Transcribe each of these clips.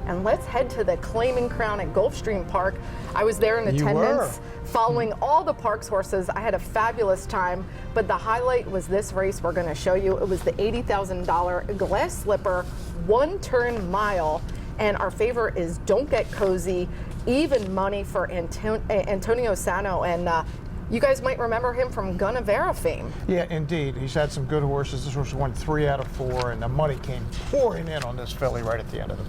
And let's head to the Claiming Crown at Gulfstream Park. I was there in attendance following all the park's horses. I had a fabulous time, but the highlight was this race we're going to show you. It was the $80,000 Glass Slipper 1-turn mile, and our favorite is Don't Get Cozy. Even money for Antonio Sano, and you guys might remember him from Gunnevera fame. Yeah, indeed. He's had some good horses. This horse won 3 out of 4, and the money came pouring in on this filly right at the end of the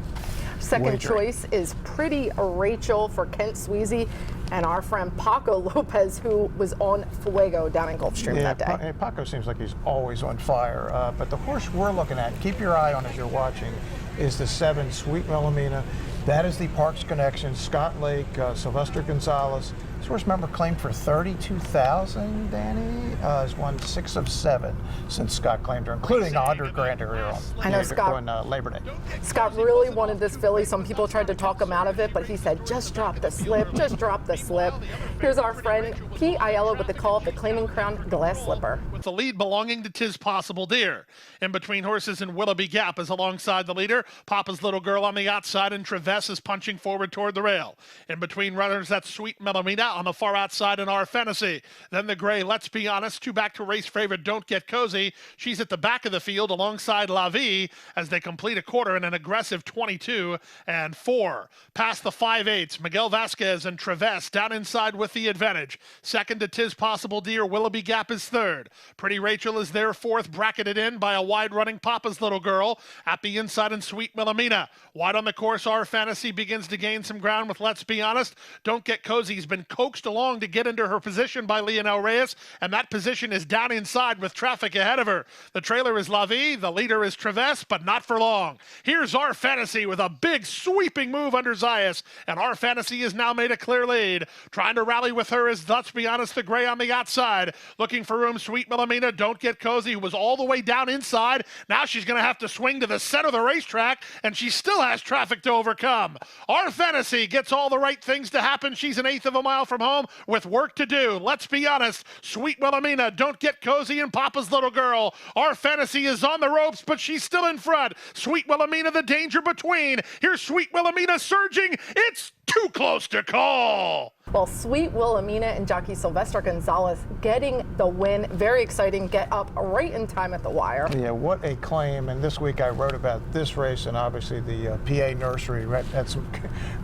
Second choice is Pretty Rachel for Kent Sweezy and our friend Paco Lopez, who was on Fuego down in Gulfstream that day. Paco seems like he's always on fire, but the horse we're looking at, keep your eye on as you're watching, is the 7 Sweet Willemina. That is the Parks Connection, Scott Lake, Sylvester Gonzalez. This horse, remember, claimed for $32,000, Danny? Has won 6 of 7 since Scott claimed her, including $100,000 here on Labor Day. Scott really wanted this filly. Some people tried to talk him out of it, but he said, just drop the slip, just drop the slip. Here's our friend Pete Aiello with the call of the Claiming Crown Glass Slipper. With the lead belonging to Tis Possible Dear. In between horses and Willoughby Gap is alongside the leader. Papa's Little Girl on the outside, and Traves is punching forward toward the rail. In between runners, that's Sweet Willemina on the far outside in Our Fantasy. Then the gray, Let's Be Honest, 2 back to race favorite Don't Get Cozy. She's at the back of the field alongside La Vie as they complete a quarter in an aggressive 22 and 4. Past the 5/8, Miguel Vasquez and Traves down inside with the advantage. Second to Tis Possible Dear, Willoughby Gap is third. Pretty Rachel is there fourth, bracketed in by a wide running Papa's Little Girl. At the inside and Sweet Willemina. Wide on the course, Our Fantasy begins to gain some ground with Let's Be Honest. Don't Get Cozy's been coaxed along to get into her position by Leonel Reyes, and that position is down inside with traffic ahead of her. The trailer is La Vie, the leader is Traves, but not for long. Here's Our Fantasy with a big sweeping move under Zayas, and Our Fantasy has now made a clear lead. Trying to rally with her is Let's Be Honest, the gray on the outside. Looking for room, Sweet Willemina, Don't Get Cozy, who was all the way down inside. Now she's going to have to swing to the center of the racetrack, and she still has traffic to overcome. Our Fantasy gets all the right things to happen. She's an 1/8 of a mile from home with work to do. Let's Be Honest, Sweet Willemina, Don't Get Cozy, and Papa's Little Girl. Our Fantasy is on the ropes, but she's still in front. Sweet Willemina, the danger between. Here's Sweet Willemina surging. It's too close to call. Well, Sweet Willemina and jockey Sylvester Gonzalez getting the win. Very exciting. Get up right in time at the wire. Yeah, what a claim. And this week I wrote about this race and obviously the PA Nursery. Had some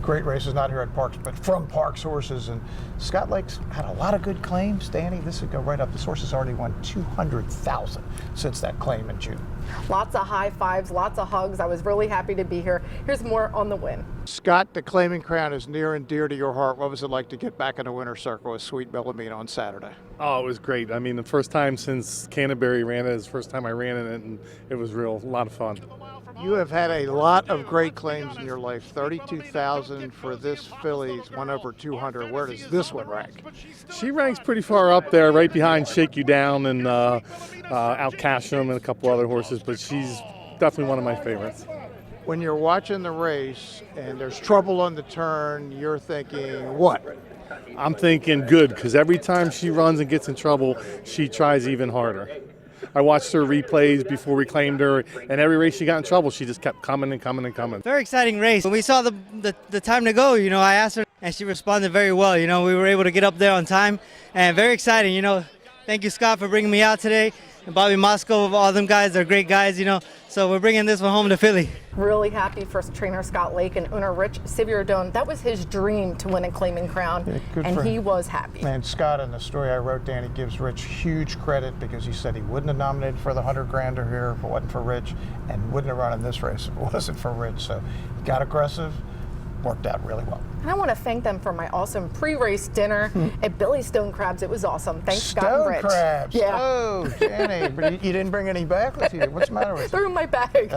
great races, not here at Parks, but from Parks horses. And Scott Lake's had a lot of good claims. Danny, this would go right up. This horse has already won $200,000 since that claim in June. Lots of high fives, lots of hugs. I was really happy to be here. Here's more on the win. Scott, the Claiming Crown is near and dear to your heart. What was it like to get back in the winner's circle with Sweet Willemina on Saturday? Oh, it was great. I mean, the first time since Canterbury ran it, it's the first time I ran in it, and it was a lot of fun. You have had a lot of great claims in your life. 32,000 for this filly's won over 200. Where does this one rank? She ranks pretty far up there, right behind Shake You Down and Out Cash'em and a couple other horses, but she's definitely one of my favorites. When you're watching the race and there's trouble on the turn, you're thinking what? I'm thinking good, because every time she runs and gets in trouble, she tries even harder. I watched her replays before we claimed her, and every race she got in trouble, she just kept coming and coming and coming. Very exciting race. When we saw the time to go, I asked her, and she responded very well. We were able to get up there on time, and very exciting. Thank you, Scott, for bringing me out today. And Bobby Moscow, all them guys, they're great guys, So we're bringing this one home to Philly. Really happy for trainer Scott Lake and owner Rich Siviardone. That was his dream to win a Claiming Crown, and he was happy. And Scott, in the story I wrote, Danny gives Rich huge credit because he said he wouldn't have nominated for the $100,000 here if it wasn't for Rich, and wouldn't have run in this race if it wasn't for Rich. So he got aggressive, worked out really well. And I want to thank them for my awesome pre-race dinner at Billy Stone Crabs. It was awesome. Thanks, Scott and Rich. Stone Crabs? Yeah. Oh, Jenny, but you didn't bring any back with you. What's the matter with you? Threw in my bag.